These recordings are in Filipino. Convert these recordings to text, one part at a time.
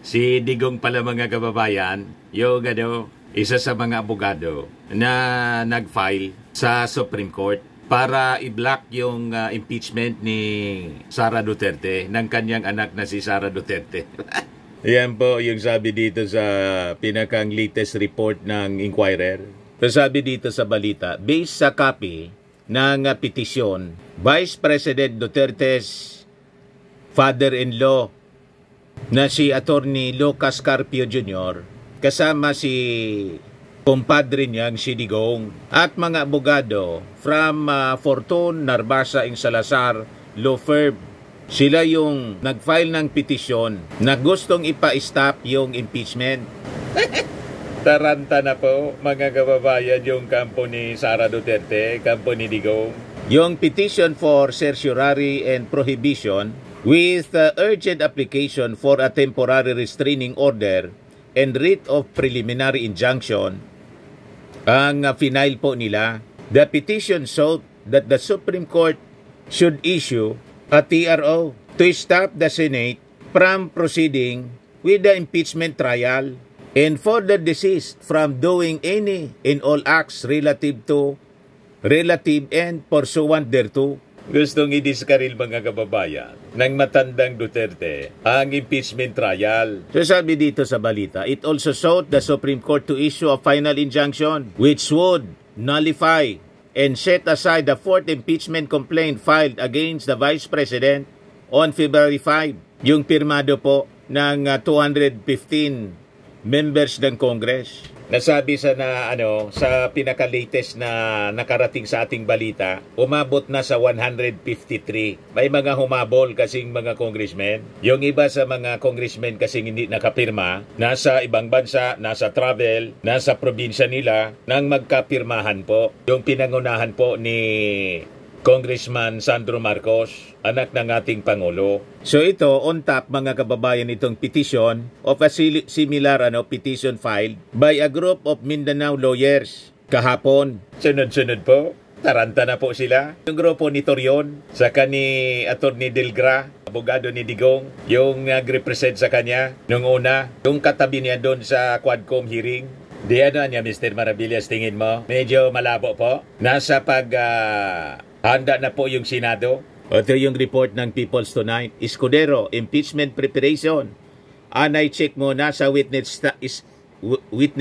Si Digong pala mga kababayan, yung isa sa mga abogado na nag-file sa Supreme Court para i-block yung impeachment ni Sara Duterte, ng kanyang anak na si Sara Duterte. Yan po yung sabi dito sa pinakang latest report ng Inquirer. So sabi dito sa balita, based sa copy ng petisyon, Vice President Duterte's father-in-law na si Attorney Lucas Carpio Jr. kasama si kumpadre niyang si Digong at mga abogado from Fortune, Narbasa, Salazar Law Firm. Sila yung nag-file ng petisyon na gustong ipa-stop yung impeachment. Taranta na po mga kababayan yung kampo ni Sara Duterte, kampo ni Digong. Yung petition for certiorari and prohibition with urgent application for a temporary restraining order and writ of preliminary injunction ang final po nila. The petition sought that the Supreme Court should issue a TRO to stop the Senate from proceeding with the impeachment trial and further desist from doing any and all acts relative and pursuant thereto. Gustong i-diskaril mga kababayan ng matandang Duterte ang impeachment trial. So sabi dito sa balita, it also sought the Supreme Court to issue a final injunction which would nullify and set aside the fourth impeachment complaint filed against the Vice President on February 5. Yung pirmado po ng 215 members ng Congress. Nasabi sa sa pinaka-latest na nakarating sa ating balita, umabot na sa 153. May mga humabol kasing mga congressmen. Yung iba sa mga congressmen kasing hindi nakapirma, nasa ibang bansa, nasa travel, nasa probinsya nila, nang magkapirmahan po. Yung pinangunahan po ni Congressman Sandro Marcos, anak ng ating Pangulo. So ito, on top mga kababayan, itong petition of a similar petition filed by a group of Mindanao lawyers kahapon. Sunod-sunod po, taranta na po sila. Yung grupo ni Torion, saka ni Atty. Delgra, abogado ni Digong, yung nag-represent sa kanya nung una, yung katabi niya doon sa Quadcom hearing. Di niya, Mr. Maravillas, tingin mo? Medyo malabo po. Nasa handa na po yung Senado. Ito yung report ng People's Tonight. Escudero, impeachment preparation. Anay check mo na sa witness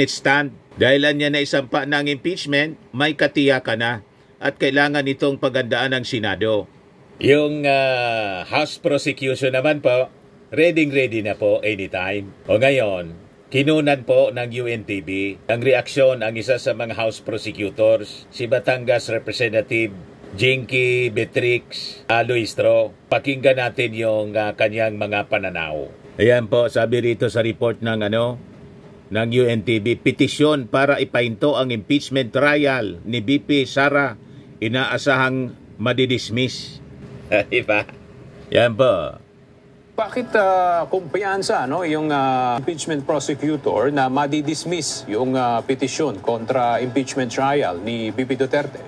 stand. Dahilan niya na isampa ng impeachment, may katiyakan na at kailangan itong pagandaan ng Senado. Yung House prosecution naman po, ready na po anytime. O ngayon, kinunan po ng UNTV ang reaksyon ang isa sa mga House prosecutors, si Batangas Representative Jinky Beatrix Luistro. Pakinggan natin yung kanyang mga pananaw. Ayan po, sabi rito sa report ng ng UNTV, petisyon para ipahinto ang impeachment trial ni BP Sara, inaasahang madidismiss. Diba? Yan po. Bakit kumpiyansa yung impeachment prosecutor na madidismiss yung petisyon kontra impeachment trial ni BP Duterte?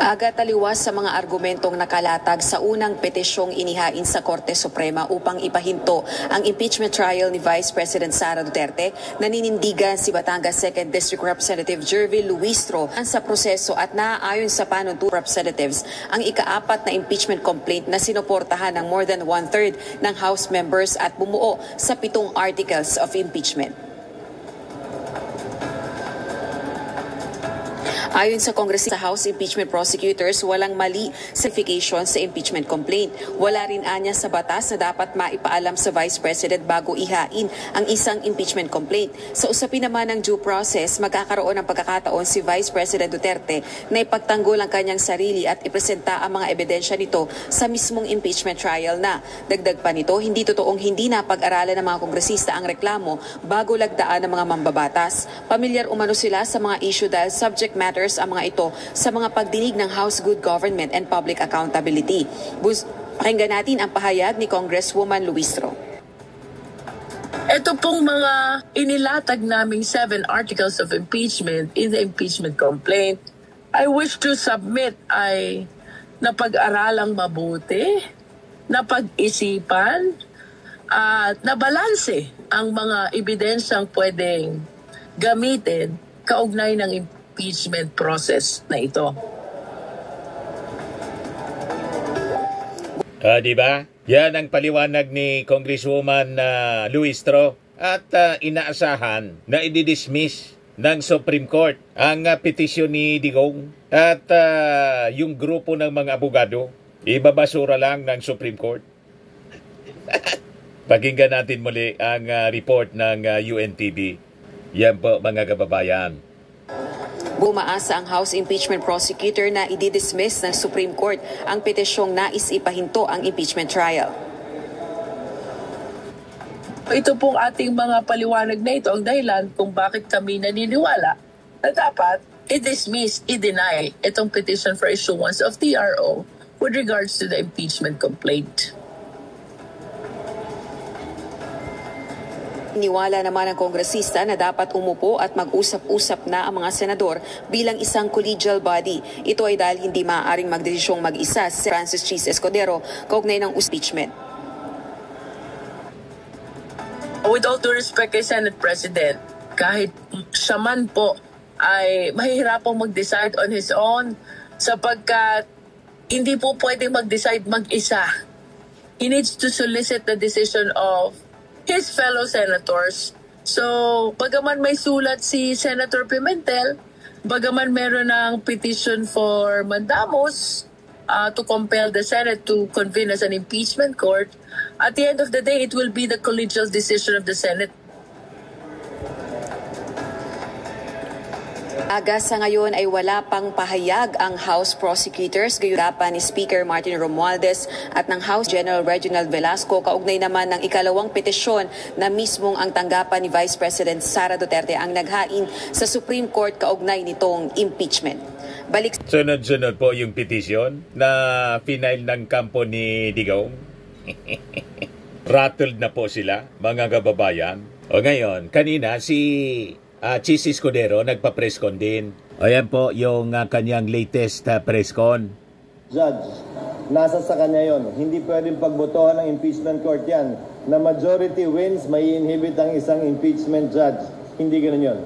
Aga taliwas sa mga argumentong nakalatag sa unang petisyong inihain sa Korte Suprema upang ipahinto ang impeachment trial ni Vice President Sara Duterte, naninindigan si Batangas 2nd District Representative Jervil Luistro sa proseso at naaayon sa panuntunan representatives ang ika-4 na impeachment complaint na sinuportahan ng more than 1/3 ng House members at bumuo sa 7 articles of impeachment. Ayon sa Congress sa House Impeachment Prosecutors, walang mali certification sa impeachment complaint. Wala rin anya sa batas na dapat maipaalam sa Vice President bago ihain ang isang impeachment complaint. Sa usapin naman ng due process, magkakaroon ng pagkakataon si Vice President Duterte na ipagtanggol ang kanyang sarili at ipresenta ang mga ebidensya nito sa mismong impeachment trial na. Dagdag pa nito, hindi totoong hindi napag-aralan ng mga kongresista ang reklamo bago lagdaan ng mga mambabatas. Pamilyar umano sila sa mga issue dahil subject matter ang mga ito sa mga pagdinig ng House Good Government and Public Accountability. Pakinggan natin ang pahayag ni Congresswoman Luistro. Ito pong mga inilatag naming 7 articles of impeachment in the impeachment complaint, I wish to submit ay napag-aralang mabuti, napag-isipan at nabalanse ang mga ebidensyang pwedeng gamitin kaugnay ng impeachment process na ito. Di ba? Yan ang paliwanag ni Congresswoman Luistro at inaasahan na i-dismiss ng Supreme Court ang petisyon ni Digong at yung grupo ng mga abogado ibabasura lang ng Supreme Court. Pakinggan natin muli ang report ng UNTV. Yan po mga kababayan. Bumaasa ang House Impeachment Prosecutor na i-dismiss ng Supreme Court ang petisyong nais ipahinto ang impeachment trial. Ito pong ating mga paliwanag na ito ang dahilan kung bakit kami naniniwala na dapat i-dismiss, i-deny itong petition for issuance of TRO with regards to the impeachment complaint. Niwala naman ang kongresista na dapat umupo at mag-usap-usap na ang mga senador bilang isang collegial body. Ito ay dahil hindi maaaring magdesisyong mag-isa si Francis Chis Escudero kaugnay ng impeachment. With all due respect kay Senate President, kahit siya man po ay mahihirapang mag-decide on his own sapagkat hindi po pwedeng mag-decide mag-isa. He needs to solicit the decision of his fellow senators. So, bagaman may sulat si Senator Pimentel, bagaman meron ng petition for mandamus to compel the Senate to convene as an impeachment court, at the end of the day, it will be the collegial decision of the Senate. Sa ngayon ay wala pang pahayag ang House Prosecutors, gayunapan ni Speaker Martin Romualdez at ng House General Reginald Velasco kaugnay naman ng ikalawang petisyon na mismong ang tanggapan ni Vice President Sara Duterte ang naghain sa Supreme Court kaugnay nitong impeachment. Sunod-sunod po yung petisyon na final ng kampo ni Digong. Rattled na po sila, mga kababayan. O ngayon, kanina si Chis Escudero nagpa-press con din. Ayan po yung kanyang latest press con. Judge, nasa sa kanya yon. Hindi pwedeng pagbotohan ng impeachment court yan. Na majority wins, may inhibit ang isang impeachment judge. Hindi ganun yun.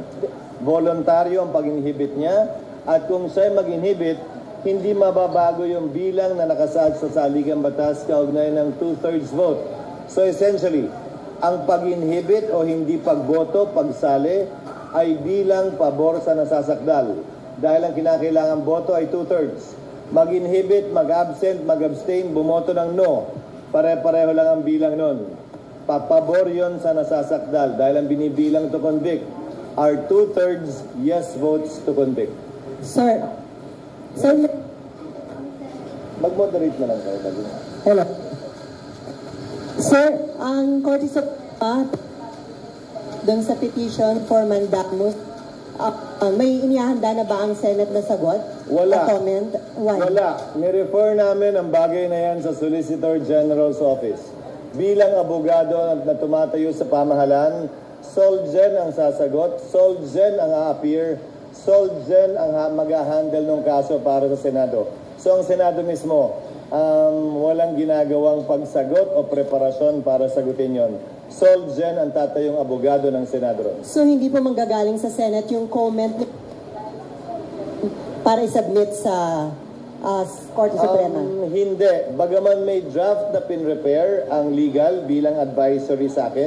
Voluntaryo ang pag-inhibit niya. At kung siya mag-inhibit, hindi mababago yung bilang na nakasaad sa saligang batas kaugnay ng 2/3 vote. So essentially, ang pag-inhibit o hindi pagboto, pagsali, ay bilang pabor sa nasasakdal. Dahil ang kinakailangan boto ay 2/3. Mag-inhibit, mag-absent, mag-abstain, bumoto ng no. Pare-pareho lang ang bilang nun. Papabor yon sa nasasakdal dahil ang binibilang to convict are 2/3 yes votes to convict. Sir, mag-moderate na lang kayo. Hello. Sir, ang Korte Suprema doon sa petition for mandamus, may inihanda na ba ang Senate na sagot? Wala. Comment? Why? Wala. Nirefer namin ang bagay na yan sa Solicitor General's Office. Bilang abogado na tumatayo sa pamahalaan, Solgen ang sasagot, Solgen ang a-appear, Solgen ang mag-handle ng kaso para sa Senado. So ang Senado mismo, walang ginagawang pagsagot o preparasyon para sagutin yon. Solgen ang tatayong abogado ng Senado. So hindi po manggagaling sa Senate yung comment para i-submit sa Korte Suprema? Hindi. Bagaman may draft na pin-repair ang legal bilang advisory sa akin,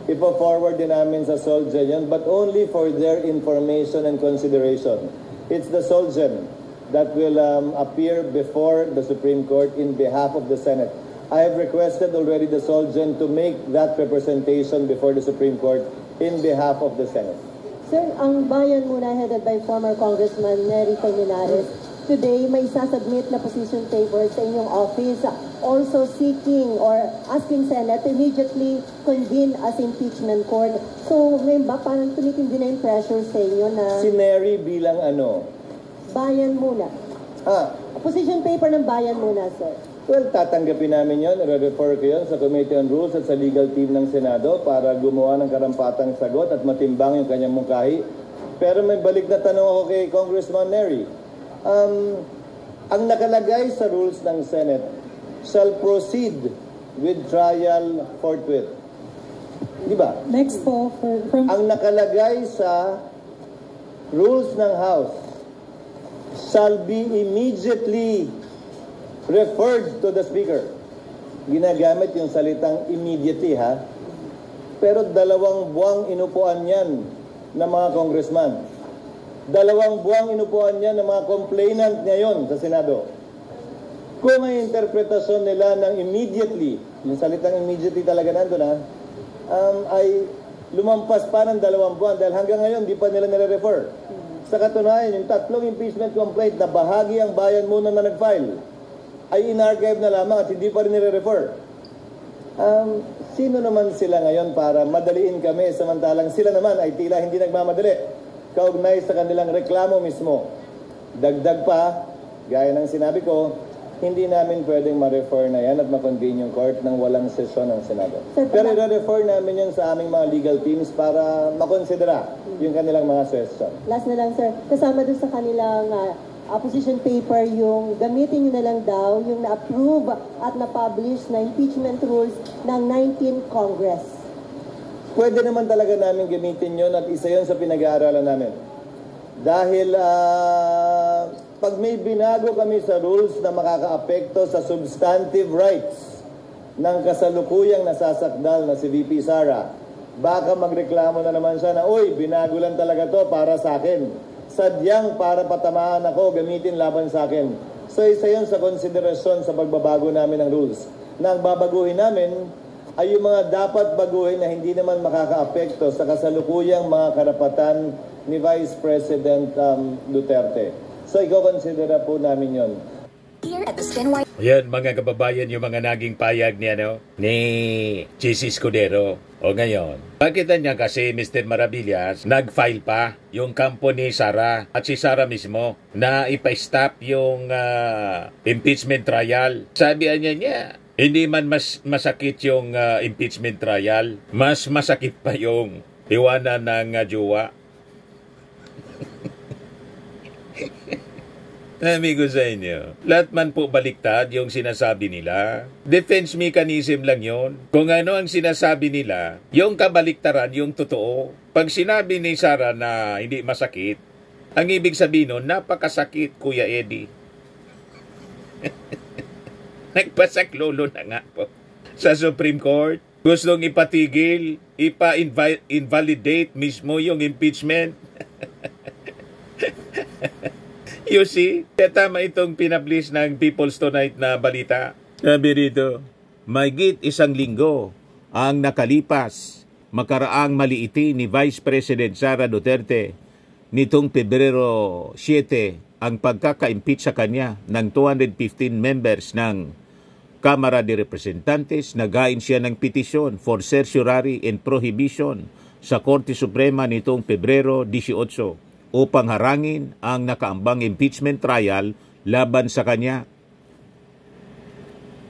ipo-forward din namin sa Solgen yun, but only for their information and consideration. It's the Solgen that will appear before the Supreme Court in behalf of the Senate. I have requested already the Solgen to make that representation before the Supreme Court in behalf of the Senate. Sir, ang bayan muna headed by former Congressman Nery Colmenares, today may sasubmit na position paper sa inyong office also seeking or asking Senate to immediately convene as impeachment court. So ngayon ba parang tumitindi na yung pressure sa inyo na... Si Nery bilang ano? Bayan muna. Position paper ng bayan muna, sir. Well, tatanggapin namin yun. I-refer ko yun sa Committee on Rules at sa legal team ng Senado para gumawa ng karampatang sagot at matimbang yung kanyang mungkahi. Pero may balik na tanong ako kay Congressman Nery. Ang nakalagay sa rules ng Senate, shall proceed with trial forthwith. Di ba? Next po, from... Ang nakalagay sa rules ng House shall be immediately referred to the Speaker. Ginagamit yung salitang immediately, ha? Pero 2 buwang inupuan yan ng mga congressman. 2 buwang inupuan yan ng mga complainant ngayon sa Senado. Kung ang interpretasyon nila ng immediately, yung salitang immediately talaga nandun, ha? Ay lumampas pa ng 2 buwan dahil hanggang ngayon di pa nila nire-refer. Sa katunayan, yung 3 impeachment complaint na bahagi ang bayan muna na nag-file ay in-archive na lamang at hindi pa rin nire-refer. Sino naman sila ngayon para madaliin kami samantalang sila naman ay tila hindi nagmamadali kaugnay sa kanilang reklamo mismo. Dagdag pa, gaya ng sinabi ko, hindi namin pwedeng ma-refer na yan at ma-convene yung court nang walang sesyon ng Senado. Pero i-refer namin yan sa aming mga legal teams para makonsidera yung kanilang mga session. Last na lang, sir. Kasama doon sa kanilang opposition paper, yung gamitin nyo na lang daw yung na-approve at na-publish na impeachment rules ng 19th Congress. Pwede naman talaga namin gamitin yun at isa yun sa pinag-aaralan namin. Dahil pag may binago kami sa rules na makakaapekto sa substantive rights ng kasalukuyang nasasakdal na si VP Sara, baka magreklamo na naman siya na, uy, binago lang talaga to para sa akin. Sadyang para patamaan ako, gamitin laban sa akin. So isa yun sa konsiderasyon sa pagbabago namin ng rules. Na ang babaguhin namin ay yung mga dapat baguhin na hindi naman makakaapekto sa kasalukuyang mga karapatan ni Vice President Duterte. So, i-consider po namin yon. Ayan, mga kababayan, yung mga naging payag ni JC Escudero. O ngayon, makita niya kasi, Mr. Maravillas, nag-file pa yung kampo ni Sara at si Sara mismo na ipa-stop yung impeachment trial. Sabi niya, hindi man masakit yung impeachment trial, mas masakit pa yung iwanan ng jowa. Amigo sa inyo, lahat man po baliktad yung sinasabi nila. Defense mechanism lang yon. Kung ano ang sinasabi nila, yung kabaliktaran, yung totoo. Pag sinabi ni Sara na hindi masakit, ang ibig sabihin nun, napakasakit, Kuya Eddie. Nagpasaklolo na nga po sa Supreme Court. Gustong ipatigil, ipa-invalidate mismo yung impeachment. You see, kaya tama itong pinablis ng People's Tonight na balita. Sabi rito, mahigit 1 linggo ang nakalipas makaraang maliiti ni Vice President Sara Duterte nitong Pebrero 7 ang pagkaka-impeach sa kanya ng 215 members ng Kamara de Representantes. Nagain siya ng petisyon for certiorari and prohibition sa Korte Suprema nitong Pebrero 18 upang harangin ang nakaambang impeachment trial laban sa kanya.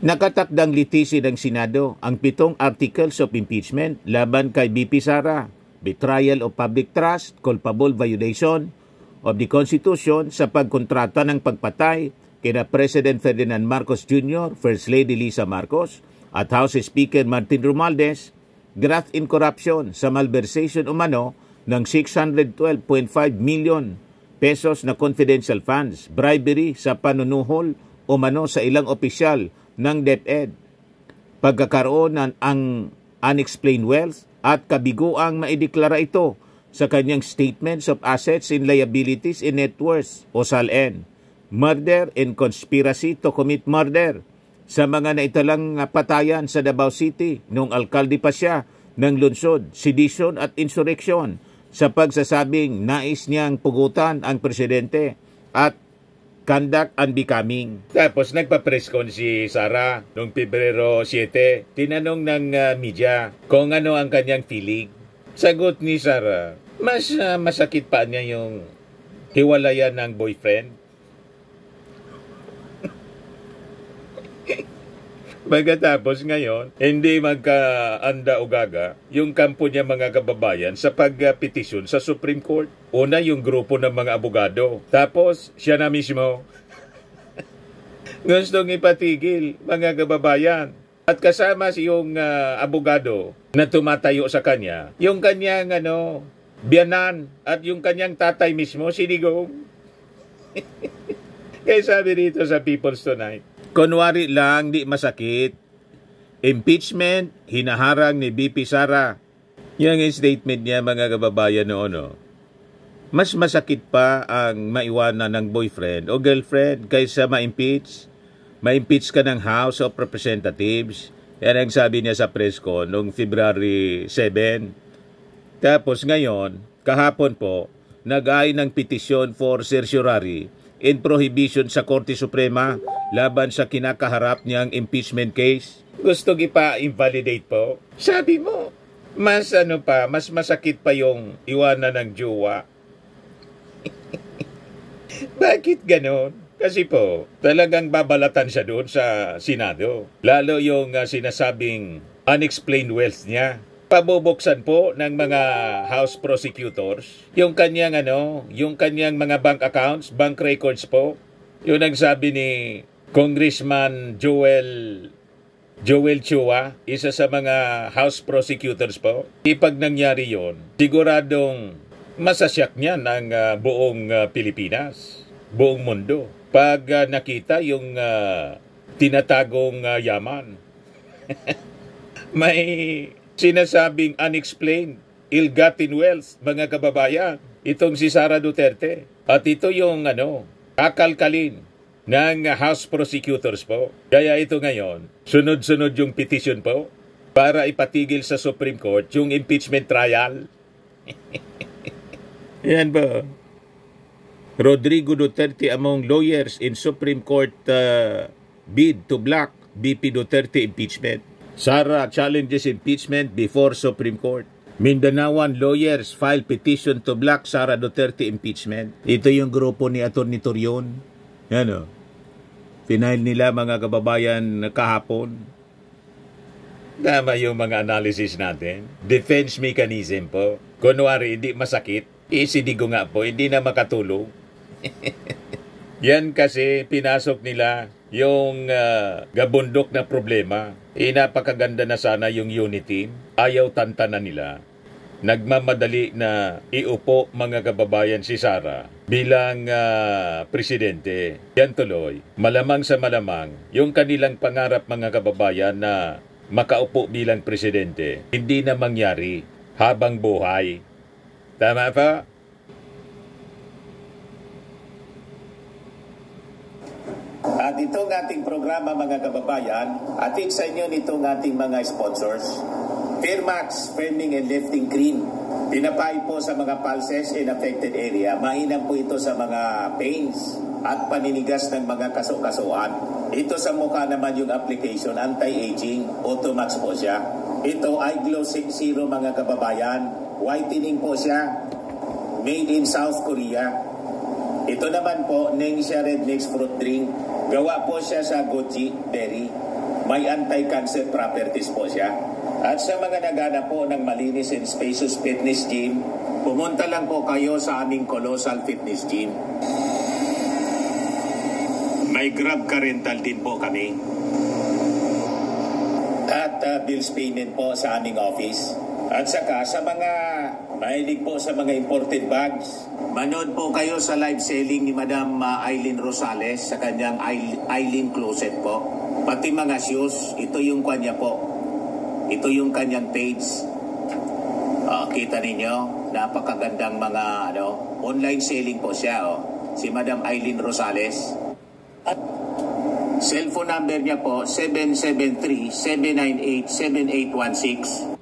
Nakatakdang litisin ng Senado ang 7 articles of impeachment laban kay VP Sara: betrayal of public trust, culpable violation of the Constitution sa pagkontrata ng pagpatay kina President Ferdinand Marcos Jr., First Lady Lisa Marcos, at House Speaker Martin Romualdez, graft in corruption sa malversation umano ng 612.5 million pesos na confidential funds, bribery sa panunuhol umano sa ilang opisyal ng DepEd, pagkakaroon ng unexplained wealth at kabiguang maideklara ito sa kanyang Statements of Assets and Liabilities and Net Worth o SALN, murder and conspiracy to commit murder sa mga naitalang patayan sa Davao City noong alkalde pa siya ng lungsod, sedition at insurrection sa pagsasabing nais niyang pugutan ang presidente at conduct unbecoming. Tapos nagpa-press con si Sara noong Pebrero 7. Tinanong ng media kung ano ang kanyang feeling. Sagot ni Sara, mas masakit pa niya yung hiwalayan ng boyfriend. Pagkatapos ngayon, hindi magkaanda o gaga yung kampo niya mga kababayan sa pagpetisyon sa Supreme Court. Una, yung grupo ng mga abogado. Tapos, siya na mismo. Gustong ipatigil, mga kababayan. At kasama yung abogado na tumatayo sa kanya, yung kanyang biyanan at yung kanyang tatay mismo, sinigong. Kaya sabi dito sa People's Tonight, kunwari lang, di masakit. Impeachment, hinaharang ni BP Sara. Yung statement niya, mga kababayan, mas masakit pa ang maiwanan ng boyfriend o girlfriend kaysa ma-impeach. Ma-impeach ka ng House of Representatives. Yan ang sabi niya sa press con noong February 7. Tapos ngayon, kahapon po, nag-ay ng petisyon for certiorari in prohibition sa Korte Suprema laban sa kinakaharap niyang impeachment case. Gusto ipa-invalidate po. Sabi mo, mas masakit pa yung iwanan ng jowa. Bakit ganon? Kasi po, talagang babalatan siya doon sa Senado. Lalo yung sinasabing unexplained wealth niya. Pabubuksan po ng mga House prosecutors yung kanyang yung kanyang mga bank accounts, bank records po. Yung nagsabi ni Congressman Joel Chua, isa sa mga House prosecutors po. Pag nangyari yon, siguradong masasyak niya ng buong Pilipinas, buong mundo. Pag nakita yung tinatagong yaman. May sinasabing unexplained, ill-gotten wealth, mga kababayan. Itong si Sara Duterte. At ito yung kakalkalin ng House prosecutors po. Kaya ito ngayon, sunod-sunod yung petition po para ipatigil sa Supreme Court yung impeachment trial. Yan ba? Rodrigo Duterte among lawyers in Supreme Court bid to block BP Duterte impeachment. Sara challenges impeachment before Supreme Court. Mindanaoan lawyers file petition to block Sara Duterte impeachment. Ito yung grupo ni Atty. Torion. Yan Final nila, mga kababayan, kahapon. Tama yung mga analysis natin. Defense mechanism po. Kunwari, hindi masakit. Isidigo nga po, hindi na makatulog. Yan kasi pinasok nila yung gabundok na problema. Napakaganda na sana yung unity. Ayaw tantanan nila. Nagmamadali na iupo, mga kababayan, si Sara bilang presidente. Yan tuloy. Malamang sa malamang, yung kanilang pangarap, mga kababayan, na makaupo bilang presidente, hindi na mangyari habang buhay. Tama pa? At itong ating programa, mga kababayan, atid sa inyo nitong ating mga sponsors. Fairmax Firming and Lifting Cream. Pinapay po sa mga pulses in affected area. Mainam po ito sa mga pains at paninigas ng mga kaso-kasuan. Ito sa mukha naman yung application, anti-aging, Automax po siya. Ito ay Glow 60, mga kababayan. Whitening po siya. Made in South Korea. Ito naman po, Nengxia Red Mix Fruit Drink. Gawa po siya sa goji berry. May anti-cancer properties po siya. At sa mga nagana po ng malinis and spacious fitness gym, pumunta lang po kayo sa aming Colossal Fitness Gym. May Grab car rental din po kami. At bills payment po sa aming office. At saka sa mga mahilig po sa mga imported bags, manood po kayo sa live selling ni Madam Aileen Rosales sa kanyang Aileen Closet po. Pati mga shoes, ito yung kanya po. Ito yung kanyang page. Kita ninyo, napakagandang mga online selling po siya. Si Madam Aileen Rosales. At cellphone number niya po, 773-798-7816.